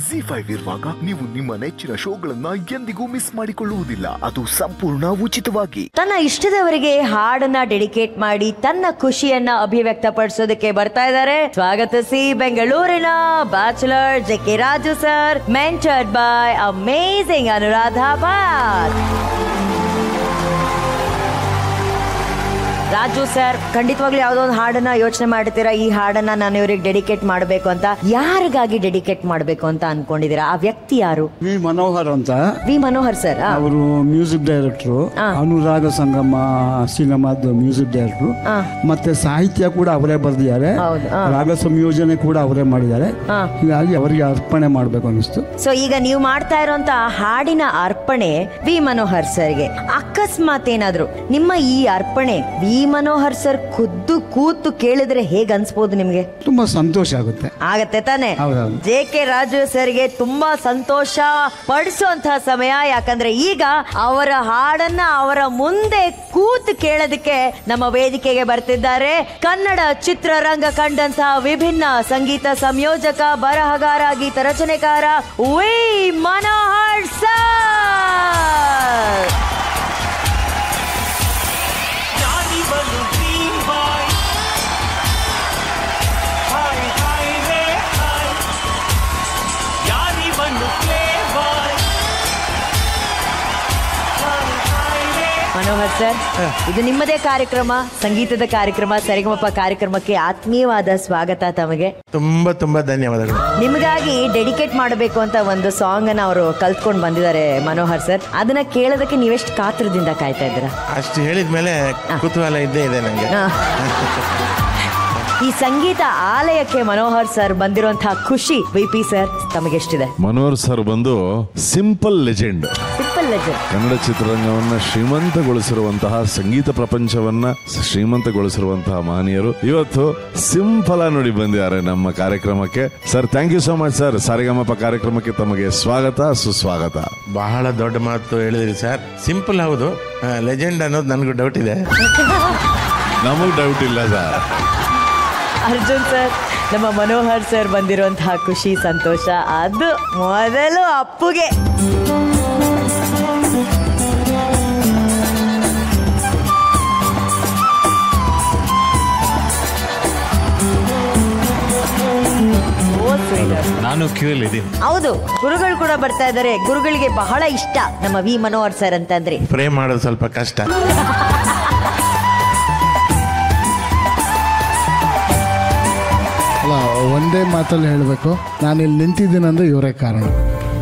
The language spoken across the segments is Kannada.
ZEE5 ಇರುವಾಗ ನೀವು ನಿಮ್ಮ ನೆಚ್ಚಿನ ಶೋಗಳನ್ನ ಎಂದಿಗೂ ಮಿಸ್ ಮಾಡಿಕೊಳ್ಳುವುದಿಲ್ಲ. ಅದು ಸಂಪೂರ್ಣ ಉಚಿತವಾಗಿ. ತನ್ನ ಇಷ್ಟದವರಿಗೆ ಹಾಡನ್ನ ಡೆಡಿಕೇಟ್ ಮಾಡಿ ತನ್ನ ಖುಷಿಯನ್ನ ಅಭಿವ್ಯಕ್ತಪಡಿಸೋದಕ್ಕೆ ಬರ್ತಾ ಇದ್ದಾರೆ. ಸ್ವಾಗತಿಸಿ ಬೆಂಗಳೂರಿನ bachelor JK Raju sir, mentored by amazing Anuradha Bhat. Raju sir, ಖಂಡಿತವಾಗ್ಲೂ ಯಾವ್ದೋ ಒಂದು ಹಾಡನ್ನ ಯೋಚನೆ ಮಾಡ್ತೀರಾ, ಈ ಹಾಡನ್ನ ನಾನು ಇವ್ರಿಗೆ ಡೆಡಿಕೇಟ್ ಮಾಡಬೇಕು ಅಂತ. ಯಾರಿಗಾಗಿ ಡೆಡಿಕೇಟ್ ಮಾಡಬೇಕು ಅಂತ ಅನ್ಕೊಂಡಿದೀರಾ? ಆ ವ್ಯಕ್ತಿ ಯಾರು? ವಿ ಮನೋಹರ್ ಅಂತ. ವಿ ಮನೋಹರ್ ಸರ್ ಅವರು ಮ್ಯೂಸಿಕ್ ಡೈರೆಕ್ಟ್ರು, ಅನುರಾಗ ಸಂಗಮ ಸಿನಿಮಾದ ಮ್ಯೂಸಿಕ್ ಡೈರೆಕ್ಟ್ರು, ಮತ್ತೆ ಸಾಹಿತ್ಯ ಕೂಡ ಅವರೇ ಬರೆದಿದ್ದಾರೆ, ರಾಗ ಸಂಯೋಜನೆ ಕೂಡ ಅವರೇ ಮಾಡಿದ್ದಾರೆ. ಹೀಗಾಗಿ ಅವರಿಗೆ ಅರ್ಪಣೆ ಮಾಡ್ಬೇಕು ಅನಿಸ್ತು. ಸೊ ಈಗ ನೀವು ಮಾಡ್ತಾ ಇರುವಂತ ಹಾಡಿನ ಅರ್ಪಣೆ ವಿ ಮನೋಹರ್ ಸರ್ಗೆ. ಅಕಸ್ಮಾತ್ ಏನಾದ್ರು ನಿಮ್ಮ ಈ ಅರ್ಪಣೆ ವಿ ಮನೋಹರ್ ಸರ್ ಖುದ್ದು ಕೂತು ಕೇಳಿದ್ರೆ ಹೇಗ್ ಅನ್ಸ್ಬೋದು ನಿಮ್ಗೆ? ತುಂಬಾ ಸಂತೋಷ ಆಗುತ್ತೆ. ಆಗತ್ತೆ ತಾನೆ? JK ರಾಜು ಸರ್ಗೆ ತುಂಬಾ ಸಂತೋಷ ಪಡಿಸುವಂತಹ ಸಮಯ. ಯಾಕಂದ್ರೆ ಈಗ ಅವರ ಹಾಡನ್ನ ಅವರ ಮುಂದೆ ಕೂತು ಕೇಳೋದಕ್ಕೆ ನಮ್ಮ ವೇದಿಕೆಗೆ ಬರ್ತಿದ್ದಾರೆ ಕನ್ನಡ ಚಿತ್ರರಂಗ ಕಂಡಂತಹ ವಿಭಿನ್ನ ಸಂಗೀತ ಸಂಯೋಜಕ, ಬರಹಗಾರ, ಗೀತ ರಚನೆಕಾರ V Manohar sir. Manohar sir, ಇದು ನಿಮ್ಮದೇ ಕಾರ್ಯಕ್ರಮ, ಸಂಗೀತದ ಕಾರ್ಯಕ್ರಮ, ಸರಿಗಮಪ ಕಾರ್ಯಕ್ರಮಕ್ಕೆ ಆತ್ಮೀಯವಾದ ಸ್ವಾಗತ ತಮಗೆ. ತುಂಬಾ ತುಂಬಾ ಧನ್ಯವಾದಗಳು. ನಿಮಗಾಗಿ ಡೆಡಿಕೇಟ್ ಮಾಡಬೇಕು ಅಂತ ಒಂದು ಸಾಂಗ್ ಅನ್ನ ಅವರು ಕಲ್ತ್ಕೊಂಡು ಬಂದಿದ್ದಾರೆ ಮನೋಹರ್ ಸರ್. ಅದನ್ನ ಕೇಳೋದಕ್ಕೆ ನೀವೆಷ್ಟು ಕಾತರದಿಂದ ಕಾಯ್ತಾ ಇದ್ದೀರಾ? ಅಷ್ಟು ಹೇಳಿದ್ಮೇಲೆ ಕುತೂಹಲ ಇದ್ದೇ ಇದೆ ನಂಗೆ. ಈ ಸಂಗೀತ ಆಲಯಕ್ಕೆ ಮನೋಹರ್ ಸರ್ ಬಂದಿರುವಂತಹ ಖುಷಿ VP ಸರ್ ತಮಗೆಷ್ಟಿದೆ? ಮನೋಹರ್ ಸರ್ ಬಂದು ಸಿಂಪಲ್ ಲೆಜೆಂಡ್. ಕನ್ನಡ ಚಿತ್ರರಂಗವನ್ನ ಶ್ರೀಮಂತಗೊಳಿಸಿರುವಂತಹ, ಸಂಗೀತ ಪ್ರಪಂಚವನ್ನ ಶ್ರೀಮಂತಗೊಳಿಸಿರುವಂತಹ ಮಾನೀಯರು ಇವತ್ತು ಸಿಂಪಲ್ ಆಗಿ ನೋಡಿ ಬಂದಿದ್ದಾರೆ ನಮ್ಮ ಕಾರ್ಯಕ್ರಮಕ್ಕೆ. Sir, thank you so much sir. Saregamapa ಕಾರ್ಯಕ್ರಮಕ್ಕೆ ತಮಗೆ ಸ್ವಾಗತ, ಸುಸ್ವಾಗತ. ಬಹಳ ದೊಡ್ಡ ಮಾತು ಹೇಳಿದ್ರಿ ಸರ್. ಸಿಂಪಲ್ ಹೌದು, ಲೆಜೆಂಡ್ ಅನ್ನೋದು ನನಗೂ ಡೌಟ್ ಇದೆ. ನಮಗ್ ಡೌಟ್ ಇಲ್ಲ ಸರ್. ಅರ್ಜುನ್ ಸರ್, ನಮ್ಮ ಮನೋಹರ್ ಸರ್ ಬಂದಿರುವಂತಹ ಖುಷಿ, ಸಂತೋಷ ಅದು ಮೊದಲು ಅಪ್ಪುಗೆ. ನಾನು ಕ್ಯೂ ಅಲ್ಲಿ ಇದ್ದೀನಿ. ಹೌದು, ಗುರುಗಳು ಕೂಡ ಬರ್ತಾ ಇದ್ದಾರೆ. ಗುರುಗಳಿಗೆ ಬಹಳ ಇಷ್ಟ ನಮ್ಮ ವಿ ಮನೋಹರ್ ಸರ್ ಅಂತಂದ್ರೆ. ಪ್ರೇ ಮಾಡೋದು ಸ್ವಲ್ಪ ಕಷ್ಟ. ಅಲ್ಲ, ಒಂದೇ ಮಾತಲ್ಲಿ ಹೇಳಬೇಕು, ನಾನು ಇಲ್ಲಿ ನಿಂತಿದ್ದೀನಂದ್ರೆ ಇವರೇ ಕಾರಣ.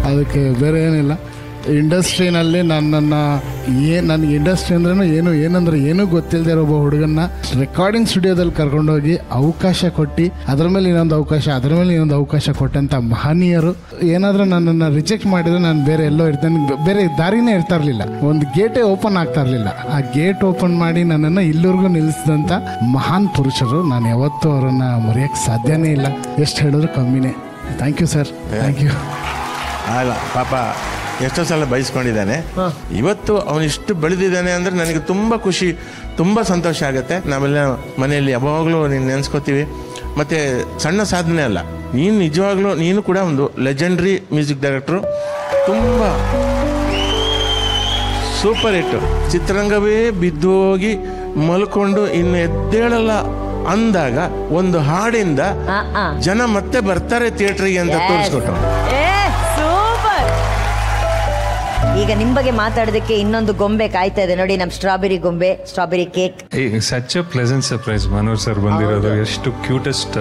ಅದಕ್ಕೆ ಬೇರೆ ಏನಿಲ್ಲ. ಇಂಡಸ್ಟ್ರಿನಲ್ಲಿ ನನಗೆ ಇಂಡಸ್ಟ್ರಿ ಅಂದ್ರೂ ಏನಂದ್ರೆ ಏನೂ ಗೊತ್ತಿಲ್ಲದೆ ಇರೋ ಒಬ್ಬ ಹುಡುಗನ್ನ ರೆಕಾರ್ಡಿಂಗ್ ಸ್ಟುಡಿಯೋದಲ್ಲಿ ಕರ್ಕೊಂಡೋಗಿ ಅವಕಾಶ ಕೊಟ್ಟು ಅದರ ಮೇಲೆ ಇನ್ನೊಂದು ಅವಕಾಶ ಕೊಟ್ಟಂಥ ಮಹನೀಯರು. ಏನಾದರೂ ನನ್ನನ್ನು ರಿಜೆಕ್ಟ್ ಮಾಡಿದ್ರೆ ನಾನು ಬೇರೆ ಎಲ್ಲೋ ಇರ್ತೇನೆ, ಬೇರೆ ದಾರಿನೇ ಇರ್ತಾ ಇರಲಿಲ್ಲ, ಒಂದು ಗೇಟೇ ಓಪನ್ ಆಗ್ತಾ ಇರಲಿಲ್ಲ. ಆ ಗೇಟ್ ಓಪನ್ ಮಾಡಿ ನನ್ನನ್ನು ಇಲ್ಲಿವರೆಗೂ ನಿಲ್ಲಿಸಿದಂಥ ಮಹಾನ್ ಪುರುಷರು. ನಾನು ಯಾವತ್ತೂ ಅವರನ್ನು ಮರೆಯೋಕ್ಕೆ ಸಾಧ್ಯನೇ ಇಲ್ಲ. ಎಷ್ಟು ಹೇಳಿದ್ರು ಕಮ್ಮಿನೇ. Thank you sir, thank you. ಅಲ್ಲ ಪಾಪ ಎಷ್ಟೋ ಸಲ ಬಯಸ್ಕೊಂಡಿದ್ದಾನೆ. ಇವತ್ತು ಅವನಿಷ್ಟು ಬೆಳೆದಿದ್ದಾನೆ ಅಂದರೆ ನನಗೆ ತುಂಬ ಖುಷಿ, ತುಂಬ ಸಂತೋಷ ಆಗುತ್ತೆ. ನಾವೆಲ್ಲ ಮನೆಯಲ್ಲಿ ಯಾವಾಗಲೂ ನೀನು ನೆನೆಸ್ಕೋತೀವಿ. ಮತ್ತು ಸಣ್ಣ ಸಾಧನೆ ಅಲ್ಲ, ನೀನು ನಿಜವಾಗ್ಲೂ ನೀನು ಕೂಡ ಒಂದು ಲೆಜೆಂಡ್ರಿ ಮ್ಯೂಸಿಕ್ ಡೈರೆಕ್ಟ್ರು. ತುಂಬ ಸೂಪರ್ ಹಿಟ್ಟು. ಚಿತ್ರರಂಗವೇ ಬಿದ್ದು ಹೋಗಿ ಮಲ್ಕೊಂಡು ಇನ್ನು ಎದ್ದೇಳಲ್ಲ ಅಂದಾಗ ಒಂದು ಹಾಡಿಂದ ಜನ ಮತ್ತೆ ಬರ್ತಾರೆ ಥಿಯೇಟ್ರಿಗೆ ಅಂತ ತೋರಿಸ್ಕೊಟ್ಟು. ಈಗ ನಿಮ್ ಬಗ್ಗೆ ಮಾತಾಡೋದಕ್ಕೆ ಇನ್ನೊಂದು ಗೊಂಬೆ ಕಾಯ್ತಾ ಇದೆ ನೋಡಿ, ನಮ್ ಸ್ಟ್ರಾಬೆರಿ ಗೊಂಬೆ, strawberry cake. Such a pleasant surprise Manohar sir ಬಂದಿರೋದು. ಎಷ್ಟು ಕ್ಯೂಟೆಸ್ಟ್.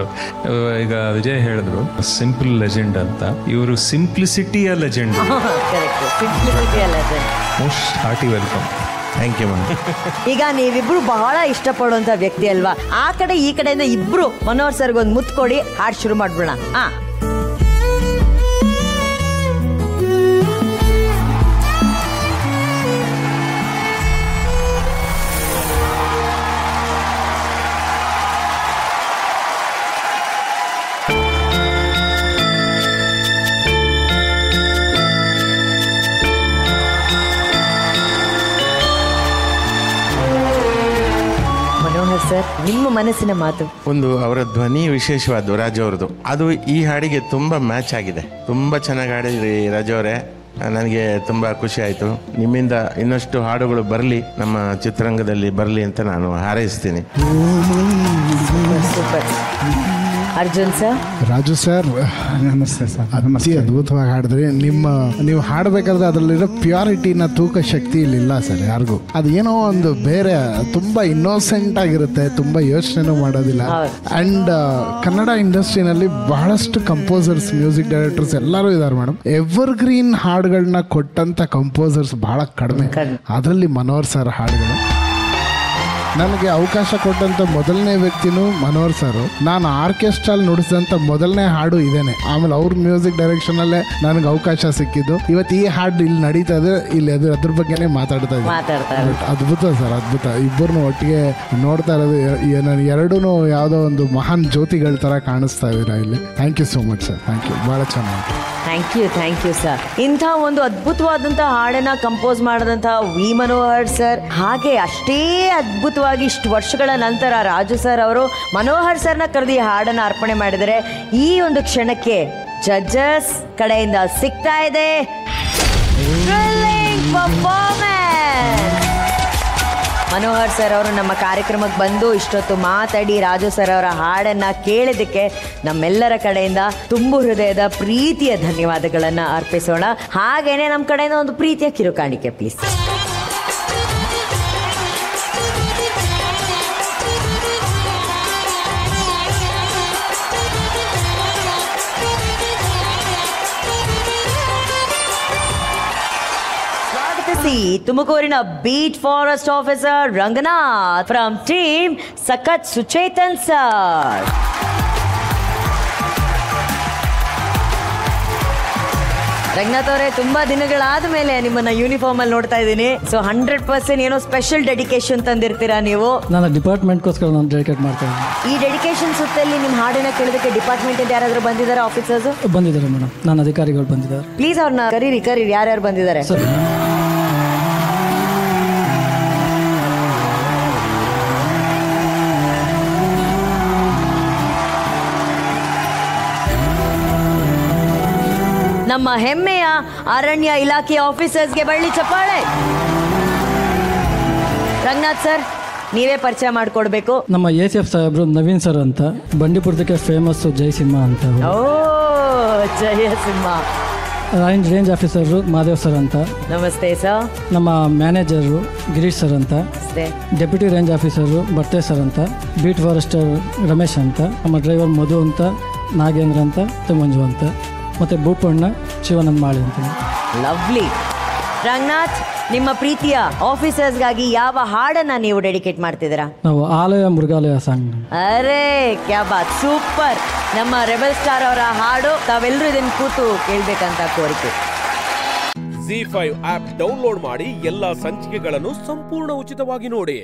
ಈಗ ವಿಜಯ್ ಹೇಳಿದ್ರು ಸಿಂಪಲ್ ಲೆಜೆಂಡ್ ಅಂತ, ಇವರು ಸಿಂಪ್ಲಿಸಿಟಿಯ legend. Most hearty welcome. Thank you ma'am. ಈಗ ನೀವಿಬ್ರು ಬಹಳ ಇಷ್ಟಪಡುವಂತ ವ್ಯಕ್ತಿ ಅಲ್ವಾ? ಆ ಕಡೆ ಈ ಕಡೆಯಿಂದ ಇಬ್ರು ಮನೋಹರ್ ಸರ್ಗೆ ಒಂದು ಮುತ್ತು ಕೊಡಿ, ಹಾಡು ಶುರು ಮಾಡ್ಬಿಡೋಣ. ಸರ್, ನಿಮ್ಮ ಮನಸ್ಸಿನ ಮಾತು. ಒಂದು ಅವರ ಧ್ವನಿ ವಿಶೇಷವಾದ್ದು ರಾಜು ಅವ್ರದ್ದು, ಅದು ಈ ಹಾಡಿಗೆ ತುಂಬಾ ಮ್ಯಾಚ್ ಆಗಿದೆ. ತುಂಬಾ ಚೆನ್ನಾಗಿ ಹಾಡಿದ್ರಿ ರಾಜು ಅವರೇ, ನನಗೆ ತುಂಬ ಖುಷಿ ಆಯಿತು. ನಿಮ್ಮಿಂದ ಇನ್ನಷ್ಟು ಹಾಡುಗಳು ಬರಲಿ, ನಮ್ಮ ಚಿತ್ರರಂಗದಲ್ಲಿ ಬರಲಿ ಅಂತ ನಾನು ಹಾರೈಸ್ತೀನಿ. Super. Arjun sir. Raju sir, ನಮಸ್ತೆ ಸರ್. ಅತಿ ಅದ್ಭುತವಾಗಿ ಹಾಡಿದ್ರಿ. ನೀವು ಹಾಡಬೇಕಾದ್ರೆ ಅದರಲ್ಲಿರೋ ಪ್ಯೂರಿಟಿನ ತೂಕ ಶಕ್ತಿ ಇಲ್ಲಿಲ್ಲ ಸರ್ ಯಾರಿಗೂ. ಅದೇನೋ ಒಂದು ಬೇರೆ ತುಂಬ ಇನ್ನೋಸೆಂಟ್ ಆಗಿರುತ್ತೆ, ತುಂಬ ಯೋಚನೆನೂ ಮಾಡೋದಿಲ್ಲ. ಅಂಡ್ ಕನ್ನಡ ಇಂಡಸ್ಟ್ರಿನಲ್ಲಿ ಬಹಳಷ್ಟು ಕಂಪೋಸರ್ಸ್, ಮ್ಯೂಸಿಕ್ ಡೈರೆಕ್ಟರ್ಸ್ ಎಲ್ಲರೂ ಇದ್ದಾರೆ ಮೇಡಮ್. ಎವರ್ಗ್ರೀನ್ ಹಾಡುಗಳನ್ನ ಕೊಟ್ಟಂತ ಕಂಪೋಸರ್ಸ್ ಬಹಳ ಕಡಿಮೆ. ಅದರಲ್ಲಿ ಮನೋಹರ್ ಸರ್ ಹಾಡುಗಳು ನನಗೆ ಅವಕಾಶ ಕೊಟ್ಟಂತ ಮೊದಲನೇ ವ್ಯಕ್ತಿನೂ ಮನೋಹರ್ ಸರ್. ನಾನು ಆರ್ಕೆಸ್ಟ್ರಾಲ್ ನುಡಿಸಿದಂಥ ಮೊದಲನೇ ಹಾಡು ಇದೇನೆ. ಆಮೇಲೆ ಅವ್ರ ಮ್ಯೂಸಿಕ್ ಡೈರೆಕ್ಷನ್ ಅಲ್ಲೇ ನನಗೆ ಅವಕಾಶ ಸಿಕ್ಕಿದ್ದು. ಇವತ್ತು ಈ ಹಾಡು ಇಲ್ಲಿ ನಡೀತಾ ಇದೆ, ಇಲ್ಲಿ ಅದ್ರ ಬಗ್ಗೆನೇ ಮಾತಾಡ್ತಾ ಇದ್ದೀನಿ. ಅದ್ಭುತ ಸರ್, ಅದ್ಭುತ. ಇಬ್ಬರನ್ನು ಒಟ್ಟಿಗೆ ನೋಡ್ತಾ ಇರೋದು ಎರಡೂ ಯಾವುದೋ ಒಂದು ಮಹಾನ್ ಜ್ಯೋತಿಗಳ ತರ ಕಾಣಿಸ್ತಾ ಇದ್ದೀರಾ ಇಲ್ಲಿ. Thank you so much sir, thank you, ಬಹಳ ಚೆನ್ನಾಗಿ. Thank you sir. ಇಂಥ ಒಂದು ಅದ್ಭುತವಾದಂತಹ ಹಾಡನ್ನ ಕಂಪೋಸ್ ಮಾಡಿದಂತಹ ವಿ ಮನೋಹರ್ ಸರ್, ಹಾಗೆ ಅಷ್ಟೇ ಅದ್ಭುತವಾಗಿ ಇಷ್ಟು ವರ್ಷಗಳ ನಂತರ ರಾಜು ಸರ್ ಅವರು ಮನೋಹರ್ ಸರ್ನ ಕರೆದು ಈ ಹಾಡನ್ನ ಅರ್ಪಣೆ ಮಾಡಿದರೆ, ಈ ಒಂದು ಕ್ಷಣಕ್ಕೆ ಜಡ್ಜಸ್ ಕಡೆಯಿಂದ ಸಿಗ್ತಾ ಇದೆ ಮನೋಹರ್ ಸರ್ ಅವರು ನಮ್ಮ ಕಾರ್ಯಕ್ರಮಕ್ಕೆ ಬಂದು ಇಷ್ಟೊತ್ತು ಮಾತಾಡಿ ರಾಜು ಸರ್ ಅವರ ಹಾಡನ್ನ ಕೇಳಿದಕ್ಕೆ ನಮ್ಮೆಲ್ಲರ ಕಡೆಯಿಂದ ತುಂಬು ಹೃದಯದ ಪ್ರೀತಿಯ ಧನ್ಯವಾದಗಳನ್ನು ಅರ್ಪಿಸೋಣ. ಹಾಗೇನೆ ನಮ್ಮ ಕಡೆಯಿಂದ ಒಂದು ಪ್ರೀತಿಯ ಕಿರುಕಾಣಿಕೆ ಪ್ಲೀಸ್. ತುಮಕೂರಿನ beat forest officer Ranganath from team ಸಖತ್ ಸುಚೇತನ್ ಸರ್. ರಂಗನಾಥ್ ಅವರೇ, ತುಂಬಾ ದಿನಗಳಾದ ಮೇಲೆ ನಿಮ್ಮನ್ನ ಯೂನಿಫಾರ್ಮ್ ಅಲ್ಲಿ ನೋಡ್ತಾ ಇದ್ದೀನಿ. ಸೊ 100% ಏನೋ ಸ್ಪೆಷಲ್ ಡೆಡಿಕೇಶನ್ ತಂದಿರ್ತೀರಾ ನೀವು. ನಾನು ಡಿಪಾರ್ಟ್ಮೆಂಟ್ಗೋಸ್ಕರ ನಾನು ಡೆಡಿಕೇಟ್ ಮಾಡ್ತಾ ಇದ್ದೀನಿ. ಈ ಡೆಡಿಕೇಶನ್ ಸುತ್ತಲ್ಲಿ ನಿಮ್ಮ ಹಾಡನ್ನ ಕೇಳೋದಕ್ಕೆ ಡಿಪಾರ್ಟ್ಮೆಂಟ್ ಇಂದ ಯಾರಾದ್ರೂ ಬಂದಿದ್ದಾರೆ? ಆಫೀಸರ್ಸ್ ಬಂದಿದ್ದಾರೆ ಮೇಡಮ್, ನನ್ನ ಅಧಿಕಾರಿಗಳು ಬಂದಿದ್ದಾರೆ. ಪ್ಲೀಸ್ ಅವ್ರನ್ನ ಕರೀರಿ, ಯಾರ್ಯಾರು ಬಂದಿದ್ದಾರೆ? ಸರಿ. ನಮ್ಮ ಹೆಮ್ಮೆಯ ಅರಣ್ಯ ಇಲಾಖೆಯ ಆಫೀಸರ್ಸ್ಗೆ ಬಳ್ಳಿ ಚಪ್ಪಾಳೆ. ರಂಗನಾಥ್ ಸರ್, ನೀವೇ ಪರಿಚಯ ಮಾಡಿಕೊಡ್ಬೇಕು. ನಮ್ಮ ACF ಸಾಹೇಬ್ರು ನವೀನ್ ಸರ್ ಅಂತ, ಬಂಡೀಪುರದಕ್ಕೆ ಫೇಮಸ್ ಜಯಸಿಂಹ ಅಂತ. ಓ, Jayasimha. Range officer Madev sir ಅಂತ. ನಮಸ್ತೆ ಸರ್. ನಮ್ಮ ಮ್ಯಾನೇಜರು ಗಿರೀಶ್ ಸರ್ ಅಂತ. ಡೆಪ್ಯೂಟಿ ರೇಂಜ್ ಆಫೀಸರು ಬರ್ತೆ ಸರ್ ಅಂತ. ಬೀಟ್ ಫಾರೆಸ್ಟರ್ ರಮೇಶ್ ಅಂತ. ನಮ್ಮ ಡ್ರೈವರ್ ಮಧು ಅಂತ, ನಾಗೇಂದ್ರ ಅಂತ, ಮಂಜು ಅಂತ, ಮತ್ತು ಭೂಪಣ್ಣ ಶಿವಾನಂದ್ ಮಾಳಿ ಅಂತ. ಲವ್ಲಿ. ರಂಗನಾಥ್, ನಿಮ್ಮ ಪ್ರೀತಿಯ ಆಫೀಸರ್ಸ್ಗಾಗಿ ಯಾವ ಹಾಡನ್ನ ನೀವು ಡೆಡಿಕೇಟ್ ಮಾಡ್ತಿದ್ದೀರಾ? ನಾವು ಆಲಯ ಮೃಗಾಲಯ ಸಾಂಗ್. ಅರೇ ಕ್ಯಾ ಬಾತ್, ಸೂಪರ್. ನಮ್ಮ ರೆಬಲ್ ಸ್ಟಾರ್ ಅವರ ಹಾಡು, ತಾವೆಲ್ಲರೂ ಇದನ್ನು ಕೂತು ಕೇಳಬೇಕಂತ ಕೋರಿಕೆ. ZEE5 ಆಪ್ ಡೌನ್ಲೋಡ್ ಮಾಡಿ ಎಲ್ಲಾ ಸಂಚಿಕೆಗಳನ್ನು ಸಂಪೂರ್ಣ ಉಚಿತವಾಗಿ ನೋಡಿ.